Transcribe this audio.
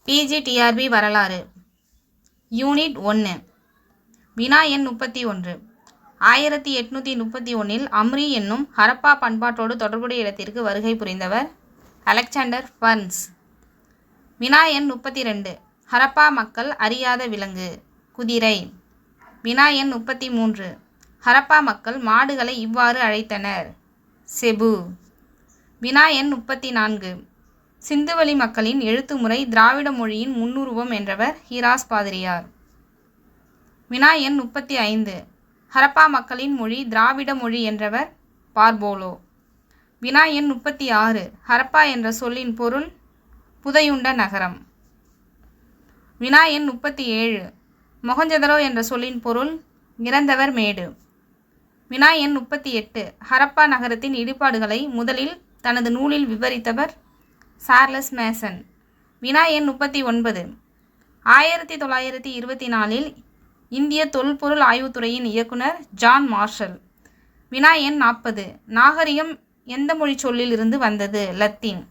PGTRB வரலாறு. Unit 1. வினா எண் 31. 1831 அம்ரி என்னும் ஹரப்பா பண்பாட்டோடு தொடர்புடைய இடத்திற்கு வருகை புரிந்தவர் அலெக்சாண்டர் பர்ன்ஸ். வினா எண் 32. ஹரப்பா மக்கள் அறியாத விலங்கு குதிரை. வினா எண் 33. ஹரப்பா மக்கள் மாடுகளை இவ்வாறு அழைத்தனர் செபு. வினா எண் 34. சிந்துவெளி மக்களின் எழுத்துமுறை திராவிட மொழியின் முன்னுருவம் என்றவர் ஹிராஸ் பாதிரியார். வினா எண் 35. ஹரப்பா மக்களின் மொழி திராவிட மொழி என்றவர் பார்போலோ. வினா எண் 36. ஹரப்பா என்ற சொல்லின் பொருள் புதையுண்ட நகரம். வினா எண் 37. மொஹஞ்சதரோ என்ற சொல்லின் பொருள் இறந்தவர் மேடு. வினா எண் 38. ஹரப்பா நகரத்தின் இடிபாடுகளை முதலில் தனது நூலில் விவரித்தவர் சார்லஸ் மேசன். வினா எண் 39. 1924 இந்திய தொல்பொருள் ஆய்வுத்துறையின் இயக்குனர் ஜான் மார்ஷல். வினா எண் 40. நாகரிகம் எந்த மொழி சொல்லில் இருந்து வந்தது லத்தீன்.